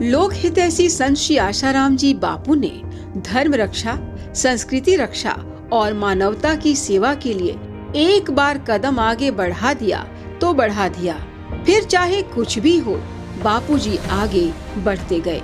लोक हितैषी संत श्री आशाराम जी बापू ने धर्म रक्षा, संस्कृति रक्षा और मानवता की सेवा के लिए एक बार कदम आगे बढ़ा दिया तो बढ़ा दिया। फिर चाहे कुछ भी हो, बापूजी आगे बढ़ते गए।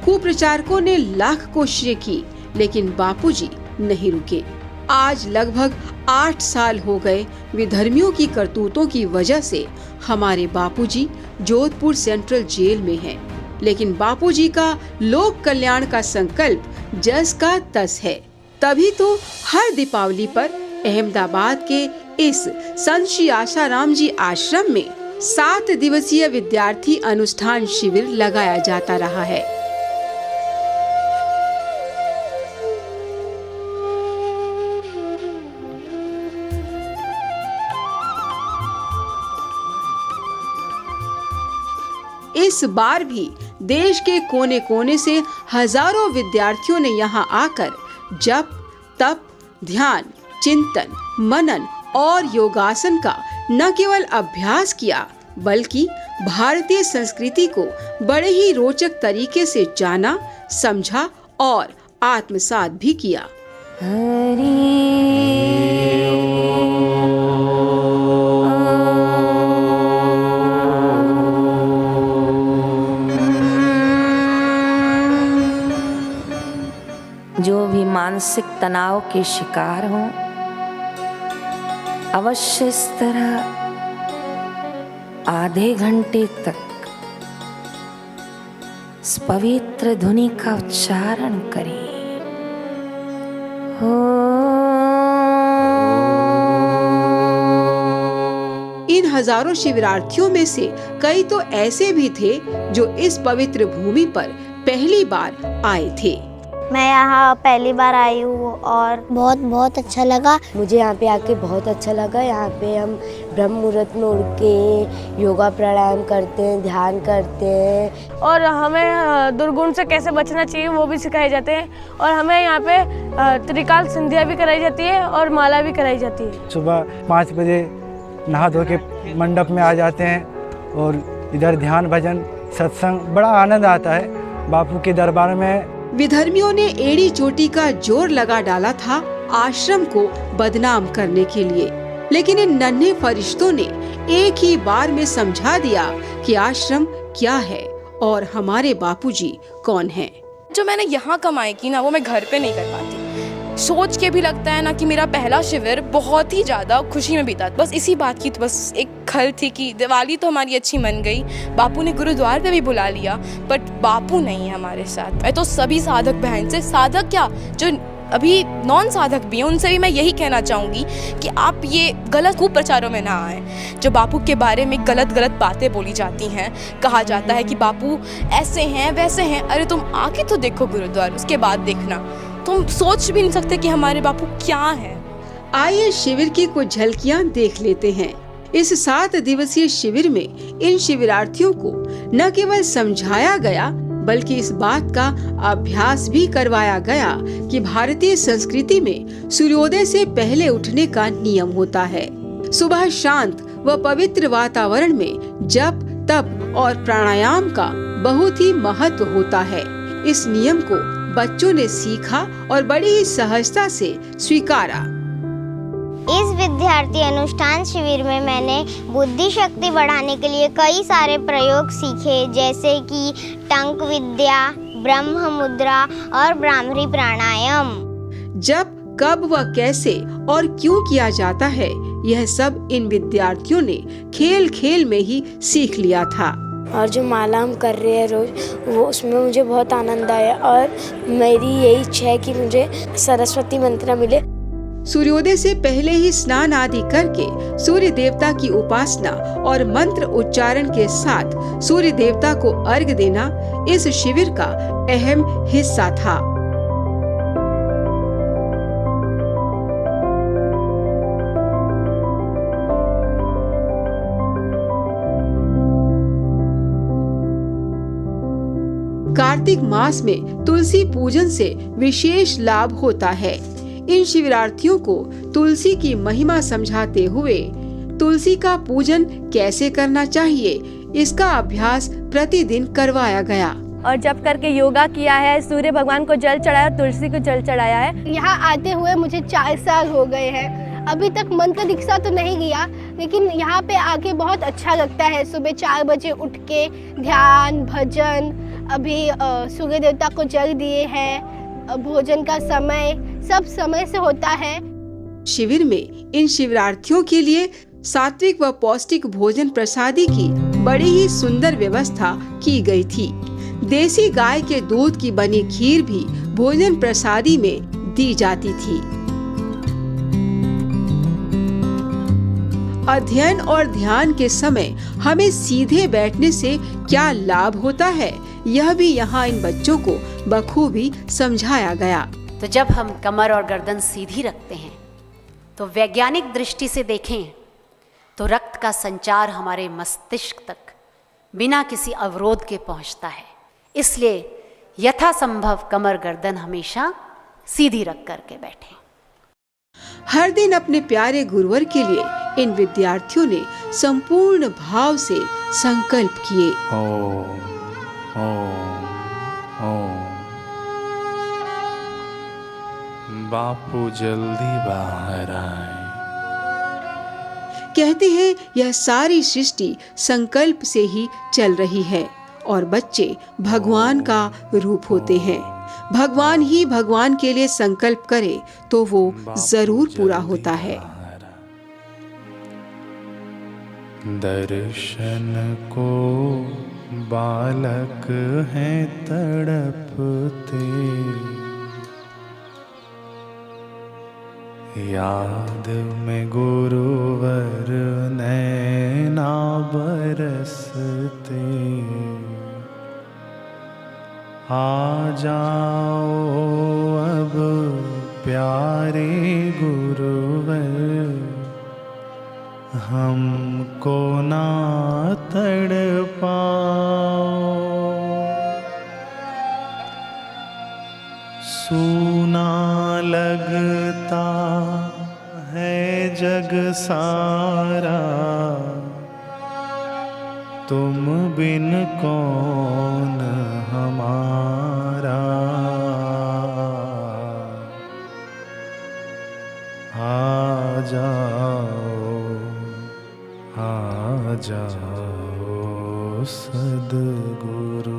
कुप्रचारकों ने लाख कोशिशें की, लेकिन बापूजी नहीं रुके। आज लगभग 8 साल हो गए विधर्मियों की करतूतों की वजह से हमारे बापूजी जोधपुर सेंट्रल जेल में हैं। लेकिन बापूजी का लोक कल्याण का संकल्प जस का तस है। तभी तो हर दीपावली पर अहमदाबाद के इस संत श्री आशाराम जी आश्रम में 7 दिवसीय विद्यार्थी अनुष्ठान शिविर लगाया जाता रहा है। इस बार भी देश के कोने कोने से हजारों विद्यार्थियों ने यहाँ आकर जप, तप, ध्यान, चिंतन, मनन और योगासन का न केवल अभ्यास किया, बल्कि भारतीय संस्कृति को बड़े ही रोचक तरीके से जाना, समझा और आत्मसात भी किया। जो भी मानसिक तनाव के शिकार हों, अवश्य इस तरह आधे घंटे तक इस पवित्र ध्वनि का उच्चारण करें। इन हजारों शिविरार्थियों में से कई तो ऐसे भी थे जो इस पवित्र भूमि पर पहली बार आए थे। मैं यहाँ पहली बार आई हूँ और बहुत अच्छा लगा। मुझे यहाँ पे आके बहुत अच्छा लगा। यहाँ पे हम ब्रह्म मुहूर्त में उठ के योगा प्राणायाम करते हैं, ध्यान करते हैं और हमें दुर्गुण से कैसे बचना चाहिए वो भी सिखाए जाते हैं। और हमें यहाँ पे त्रिकाल संध्या भी कराई जाती है और माला भी कराई जाती है। सुबह 5 बजे नहा धो के मंडप में आ जाते हैं और इधर ध्यान, भजन, सत्संग, बड़ा आनंद आता है बापू के दरबार में। विधर्मियों ने एड़ी चोटी का जोर लगा डाला था आश्रम को बदनाम करने के लिए, लेकिन इन नन्हे फरिश्तों ने एक ही बार में समझा दिया कि आश्रम क्या है और हमारे बापूजी कौन हैं। जो मैंने यहाँ कमाई की ना, वो मैं घर पे नहीं कर पाती। सोच के भी लगता है ना कि मेरा पहला शिविर बहुत ही ज़्यादा खुशी में बीता। बस इसी बात की तो बस एक खल थी कि दिवाली तो हमारी अच्छी मन गई, बापू ने गुरुद्वार पे भी बुला लिया, बट बापू नहीं है हमारे साथ। मैं तो सभी साधक बहन से, साधक क्या, जो अभी नॉन साधक भी हैं, उनसे भी मैं यही कहना चाहूँगी कि आप ये गलत कुप्रचारों में ना आएँ। जो बापू के बारे में गलत बातें बोली जाती हैं, कहा जाता है कि बापू ऐसे हैं वैसे हैं। अरे तुम आके तो देखो गुरुद्वार, उसके बाद देखना। तुम सोच भी नहीं सकते कि हमारे बापू क्या हैं। आइए शिविर की कुछ झलकियां देख लेते हैं। इस 7 दिवसीय शिविर में इन शिविरार्थियों को न केवल समझाया गया, बल्कि इस बात का अभ्यास भी करवाया गया कि भारतीय संस्कृति में सूर्योदय से पहले उठने का नियम होता है। सुबह शांत व पवित्र वातावरण में जप, तप और प्राणायाम का बहुत ही महत्व होता है। इस नियम को बच्चों ने सीखा और बड़ी ही सहजता से स्वीकारा। इस विद्यार्थी अनुष्ठान शिविर में मैंने बुद्धि शक्ति बढ़ाने के लिए कई सारे प्रयोग सीखे, जैसे कि टंक विद्या, ब्रह्म मुद्रा और ब्राह्मरी प्राणायाम। जब, कब व कैसे और क्यों किया जाता है, यह सब इन विद्यार्थियों ने खेल खेल में ही सीख लिया था। और जो माला हम कर रहे हैं रोज, वो उसमें मुझे बहुत आनंद आया और मेरी यही इच्छा है कि मुझे सरस्वती मंत्र मिले। सूर्योदय से पहले ही स्नान आदि करके सूर्य देवता की उपासना और मंत्र उच्चारण के साथ सूर्य देवता को अर्घ्य देना इस शिविर का अहम हिस्सा था। कार्तिक मास में तुलसी पूजन से विशेष लाभ होता है। इन शिविरार्थियों को तुलसी की महिमा समझाते हुए तुलसी का पूजन कैसे करना चाहिए, इसका अभ्यास प्रतिदिन करवाया गया। और जप करके योगा किया है, सूर्य भगवान को जल चढ़ाया, तुलसी को जल चढ़ाया है। यहाँ आते हुए मुझे 4 साल हो गए हैं। अभी तक मंत्र दीक्षा तो नहीं किया, लेकिन यहाँ पे आके बहुत अच्छा लगता है। सुबह 4 बजे उठ के ध्यान भजन, अभी सूर्य देवता को जल दिए हैं, भोजन का समय सब समय से होता है। शिविर में इन शिविरार्थियों के लिए सात्विक व पौष्टिक भोजन प्रसादी की बड़ी ही सुंदर व्यवस्था की गई थी। देसी गाय के दूध की बनी खीर भी भोजन प्रसादी में दी जाती थी। अध्ययन और ध्यान के समय हमें सीधे बैठने से क्या लाभ होता है, यह भी यहाँ इन बच्चों को बखूबी समझाया गया। तो जब हम कमर और गर्दन सीधी रखते हैं तो वैज्ञानिक दृष्टि से देखें तो रक्त का संचार हमारे मस्तिष्क तक बिना किसी अवरोध के पहुंचता है। इसलिए यथासंभव कमर गर्दन हमेशा सीधी रख करके बैठें। हर दिन अपने प्यारे गुरुवर के लिए इन विद्यार्थियों ने संपूर्ण भाव से संकल्प किए। ओम ओम ओम। बापू जल्दी बाहर आए। कहते हैं यह सारी सृष्टि संकल्प से ही चल रही है और बच्चे भगवान का रूप होते हैं। भगवान ही भगवान के लिए संकल्प करे तो वो जरूर पूरा होता है। दर्शन को बालक हैं तड़पते, याद में गुरुवर नैना बरसते। आ जाओ अब प्यारे गुरुवर, हमको ना तड़पाओ। सूना लगता है जग सारा, तुम बिन कौन हमारा। आ जाओ सद्गुरु।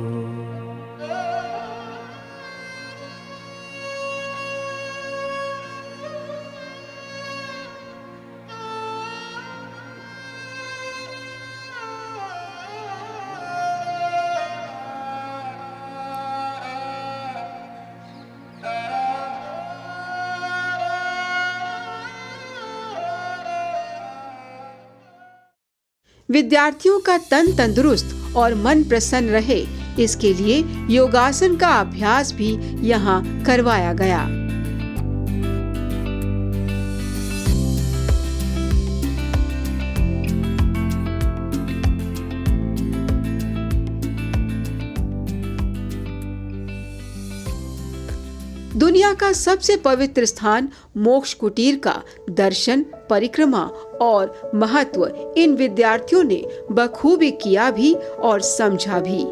विद्यार्थियों का तन तंदुरुस्त और मन प्रसन्न रहे, इसके लिए योगासन का अभ्यास भी यहाँ करवाया गया। दुनिया का सबसे पवित्र स्थान मोक्ष कुटीर का दर्शन, परिक्रमा और महत्व इन विद्यार्थियों ने बखूबी किया भी और समझा भी।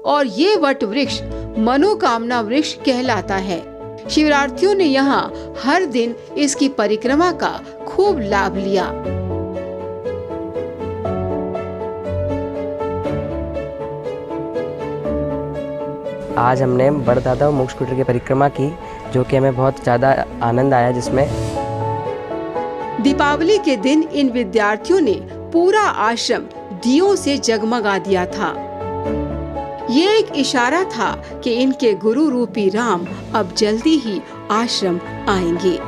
और ये वट वृक्ष मनोकामना वृक्ष कहलाता है। शिविरार्थियों ने यहाँ हर दिन इसकी परिक्रमा का खूब लाभ लिया। आज हमने बड़दादा मोक्ष कुटीर की परिक्रमा की, जो कि हमें बहुत ज़्यादा आनंद आया। जिसमें दीपावली के दिन इन विद्यार्थियों ने पूरा आश्रम दियों से जगमगा दिया था। ये एक इशारा था कि इनके गुरु रूपी राम अब जल्दी ही आश्रम आएंगे।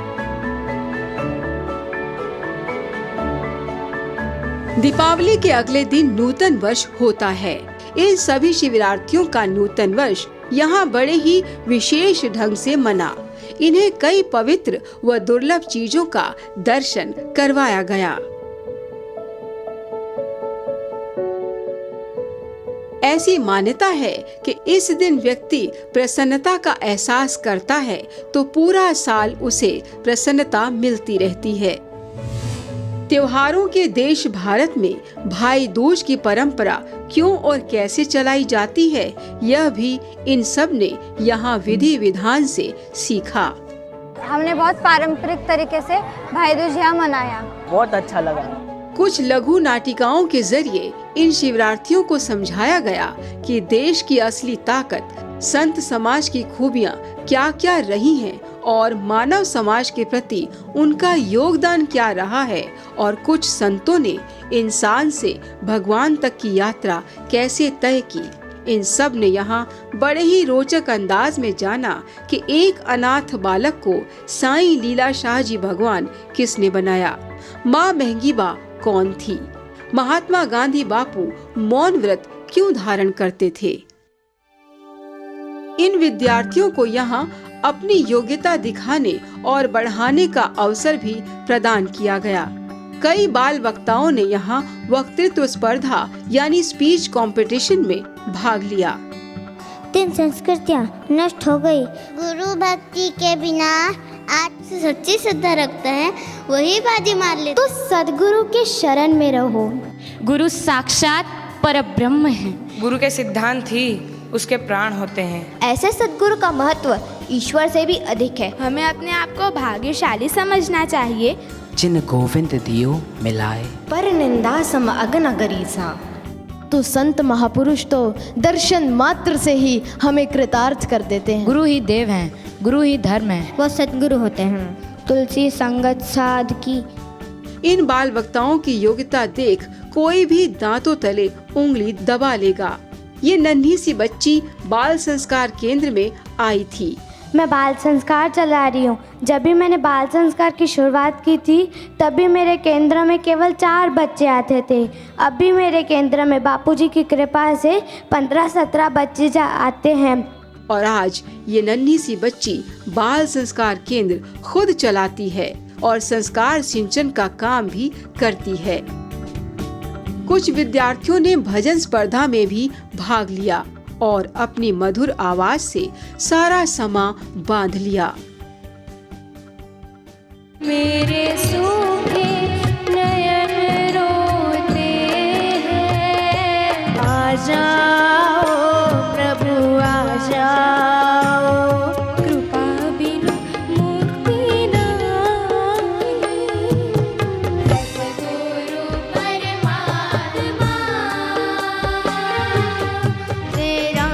दीपावली के अगले दिन नूतन वर्ष होता है। इन सभी शिविरार्थियों का नूतन वर्ष यहाँ बड़े ही विशेष ढंग से मना। इन्हें कई पवित्र व दुर्लभ चीजों का दर्शन करवाया गया। ऐसी मान्यता है कि इस दिन व्यक्ति प्रसन्नता का एहसास करता है तो पूरा साल उसे प्रसन्नता मिलती रहती है। त्योहारों के देश भारत में भाई दूज की परंपरा क्यों और कैसे चलाई जाती है, यह भी इन सब ने यहाँ विधि विधान से सीखा। हमने बहुत पारंपरिक तरीके से भाई दूज यहाँ मनाया। बहुत अच्छा लगा। कुछ लघु नाटिकाओं के जरिए इन शिवरार्थियों को समझाया गया कि देश की असली ताकत, संत समाज की खूबियाँ क्या क्या रही हैं और मानव समाज के प्रति उनका योगदान क्या रहा है, और कुछ संतों ने इंसान से भगवान तक की यात्रा कैसे तय की। इन सब ने यहाँ बड़े ही रोचक अंदाज में जाना कि एक अनाथ बालक को साईं लीला शाह जी भगवान किसने बनाया, माँ महंगीबा कौन थी, महात्मा गांधी बापू मौन व्रत क्यों धारण करते थे। इन विद्यार्थियों को यहाँ अपनी योग्यता दिखाने और बढ़ाने का अवसर भी प्रदान किया गया। कई बाल वक्ताओं ने यहाँ वक्तृत्व स्पर्धा यानी स्पीच कंपटीशन में भाग लिया। 3 संस्कृतियाँ नष्ट हो गई। गुरु भक्ति के बिना आज सच्ची श्रद्धा रखता है वही बाजी मार ले। तो सदगुरु के शरण में रहो। गुरु साक्षात परब्रह्म है। गुरु के सिद्धांत ही उसके प्राण होते हैं। ऐसे सदगुरु का महत्व ईश्वर से भी अधिक है। हमें अपने आप को भाग्यशाली समझना चाहिए। जिन गोविंद दियो मिलाए, पर निंदा सम अगन अगरीसा। तो संत महापुरुष तो दर्शन मात्र से ही हमें कृतार्थ कर देते हैं। गुरु ही देव हैं, गुरु ही धर्म है। वो सदगुरु होते हैं। तुलसी संगत साध की। इन बाल वक्ताओं की योग्यता देख कोई भी दांतों तले उंगली दबा लेगा। ये नन्ही सी बच्ची बाल संस्कार केंद्र में आई थी। मैं बाल संस्कार चला रही हूँ। जब भी मैंने बाल संस्कार की शुरुआत की थी तब भी मेरे केंद्र में केवल 4 बच्चे आते थे। अब भी मेरे केंद्र में बापूजी की कृपा से 15-17 बच्चे आते हैं। और आज ये नन्ही सी बच्ची बाल संस्कार केंद्र खुद चलाती है और संस्कार सिंचन का काम भी करती है। कुछ विद्यार्थियों ने भजन स्पर्धा में भी भाग लिया और अपनी मधुर आवाज से सारा समा बांध लिया। मेरे सूखे नयन रोते हैं, आ जाओ प्रभु आ जाओ, कृपा बिनु मुक्ति नाही। सद्गुरु परमात्मा तेरा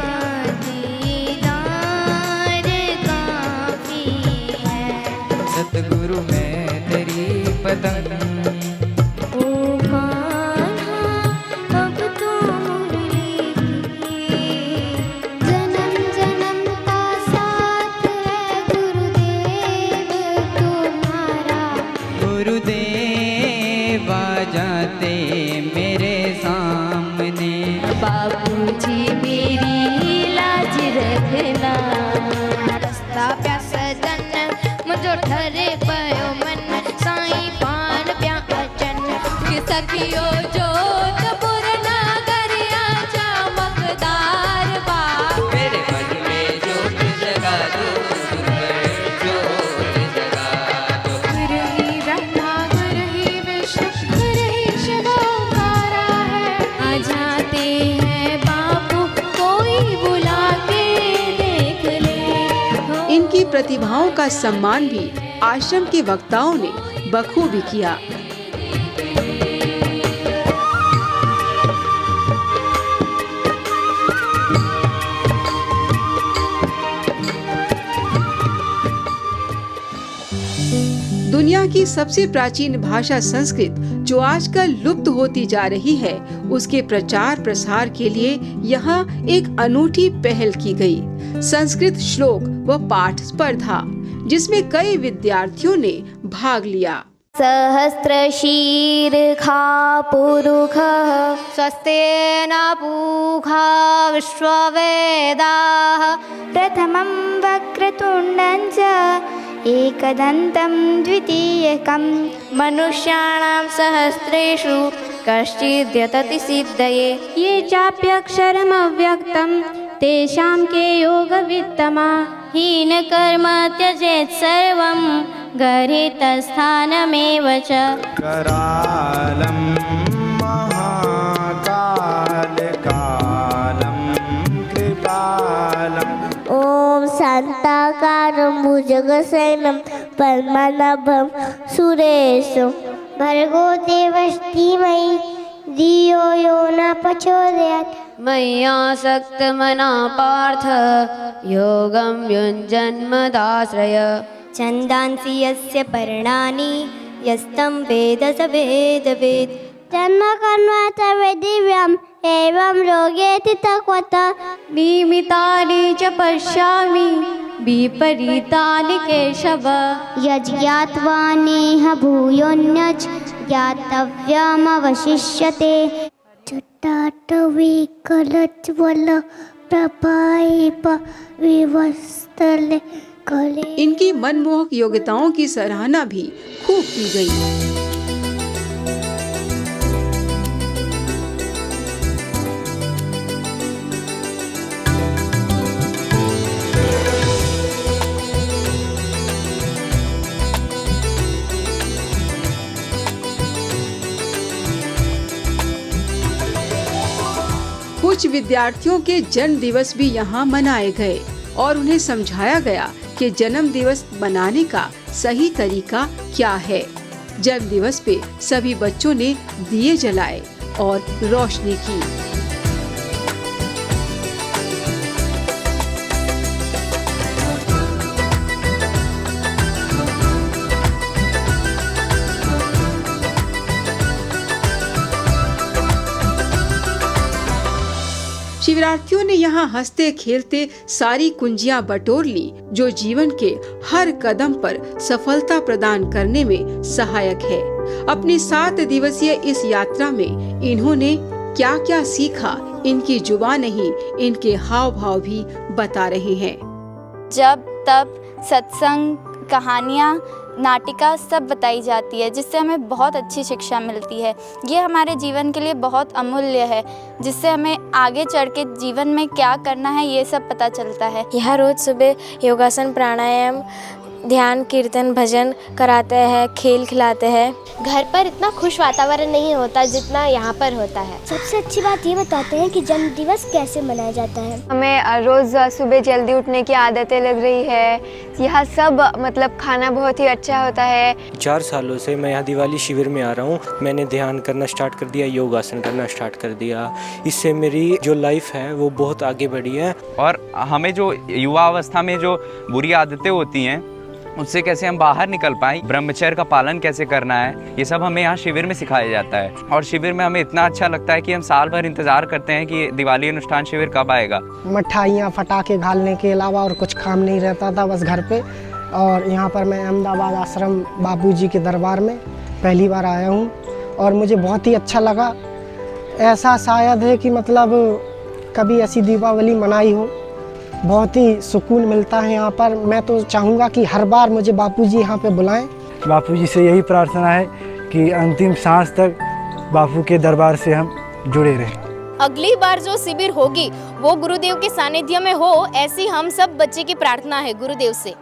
दीदार काफी है। सतगुरु में तेरी पदम। ओ कान्हा अब तो मुरली की। जन्म जन्म का साथ है गुरुदेव तुम्हारा। गुरुदेव आ जाते मेरे सामने। बापूजी मेरी लाज रखना। रस्ता प्यासा जन मुझो ठरे पयो मन, साईं पान प्या अचन। कि सखियो जोत पुरना करिया चमकदार बा। मेरे मन में जोत जगा दो, जोत जगा दो। गुरु ही ब्रह्मा गुरु ही विष्णु गुरु ही शिव ओंकारा है। आ जाते हैं बापू कोई बुला के देख ले। इनकी प्रतिभाओं का सम्मान भी आश्रम के वक्ताओं ने बखूबी किया। दुनिया की सबसे प्राचीन भाषा संस्कृत जो आजकल लुप्त होती जा रही है, उसके प्रचार प्रसार के लिए यहाँ एक अनूठी पहल की गई। संस्कृत श्लोक व पाठ स्पर्धा, जिसमें कई विद्यार्थियों ने भाग लिया। सहस्रशीर्षा पुरुषः स्वस्तेन पूषा विश्ववेदाः। प्रथमं वक्रतुण्डं च एकदन्तं द्वितीयकं। मनुष्याणां सहस्रेषु कश्चिद्यतति सिद्धये। ये चाप्यक्षरमव्यक्तं तेषां के योगवित्तमा। हीनकर्म त्यजेत् सर्वं गृहीतस्थानमेव च। शांताकारं भुजगशयनं पद्मनाभं सुरेशं भर्गो देवस्य धीमहि धियो यो न प्रचोदयात्। मय्यासक्तमना पार्थ योगं युञ्जन्मदाश्रय। छन्दांसि यस्य पर्णानि यस्तं वेद स वेदवेत्। जन्म कर्म च दिव्यम् एवं रोगेति तक्वता। निमितानि च पश्यामि विपरीतानि केशव। यज्ञात्वा नेह भूयोऽन्यच् ज्ञातव्यमवशिष्यते। चट्टाटवी कलज्वल प्रभाइप विवस्तले कले। इनकी मनमोहक योग्यताओं की सराहना भी खूब की गई। कुछ विद्यार्थियों के जन्म दिवस भी यहाँ मनाए गए और उन्हें समझाया गया कि जन्म दिवस मनाने का सही तरीका क्या है। जन्म दिवस पे सभी बच्चों ने दिए जलाए और रोशनी की। शिवरार्थियों ने यहाँ हंसते खेलते सारी कुंजियां बटोर ली जो जीवन के हर कदम पर सफलता प्रदान करने में सहायक है। अपनी 7 दिवसीय इस यात्रा में इन्होंने क्या क्या सीखा, इनकी जुबान ही इनके हाव भाव भी बता रहे हैं। जब तब सत्संग, कहानियाँ, नाटिका सब बताई जाती है जिससे हमें बहुत अच्छी शिक्षा मिलती है। ये हमारे जीवन के लिए बहुत अमूल्य है जिससे हमें आगे चढ़ के जीवन में क्या करना है ये सब पता चलता है। यहाँ रोज़ सुबह योगासन, प्राणायाम, ध्यान, कीर्तन, भजन कराते हैं, खेल खिलाते हैं। घर पर इतना खुश वातावरण नहीं होता जितना यहाँ पर होता है। सबसे अच्छी बात ये बताते हैं कि जन्म दिवस कैसे मनाया जाता है। हमें रोज़ सुबह जल्दी उठने की आदतें लग रही है। यहाँ सब मतलब खाना बहुत ही अच्छा होता है। 4 सालों से मैं यहाँ दिवाली शिविर में आ रहा हूँ। मैंने ध्यान करना स्टार्ट कर दिया, योगासन करना स्टार्ट कर दिया। इससे मेरी जो लाइफ है वो बहुत आगे बढ़ी है। और हमें जो युवा अवस्था में जो बुरी आदतें होती हैं उससे कैसे हम बाहर निकल पाएँ, ब्रह्मचर्य का पालन कैसे करना है, ये सब हमें यहाँ शिविर में सिखाया जाता है। और शिविर में हमें इतना अच्छा लगता है कि हम साल भर इंतज़ार करते हैं कि दिवाली अनुष्ठान शिविर कब आएगा। मिठाइयाँ, पटाखे घालने के अलावा और कुछ काम नहीं रहता था बस घर पे। और यहाँ पर मैं अहमदाबाद आश्रम बापूजी के दरबार में पहली बार आया हूँ और मुझे बहुत ही अच्छा लगा। ऐसा शायद है कि मतलब कभी ऐसी दीपावली मनाई हो, बहुत ही सुकून मिलता है यहाँ पर। मैं तो चाहूँगा कि हर बार मुझे बापूजी यहाँ पे बुलाएं। बापूजी से यही प्रार्थना है कि अंतिम सांस तक बापू के दरबार से हम जुड़े रहें। अगली बार जो शिविर होगी वो गुरुदेव के सानिध्य में हो, ऐसी हम सब बच्चे की प्रार्थना है गुरुदेव से।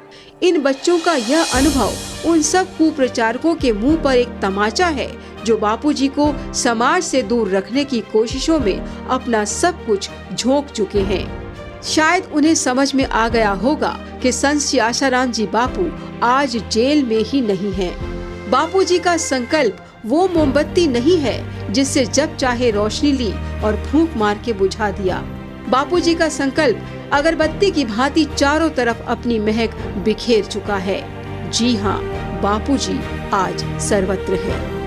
इन बच्चों का यह अनुभव उन सब कुप्रचारकों के मुंह पर एक तमाचा है जो बापूजी को समाज से दूर रखने की कोशिशों में अपना सब कुछ झोंक चुके हैं। शायद उन्हें समझ में आ गया होगा कि संत श्री आशाराम जी बापू आज जेल में ही नहीं हैं। बापूजी का संकल्प वो मोमबत्ती नहीं है जिससे जब चाहे रोशनी ली और फूंक मार के बुझा दिया। बापूजी का संकल्प अगरबत्ती की भांति चारों तरफ अपनी महक बिखेर चुका है। जी हाँ, बापूजी आज सर्वत्र है।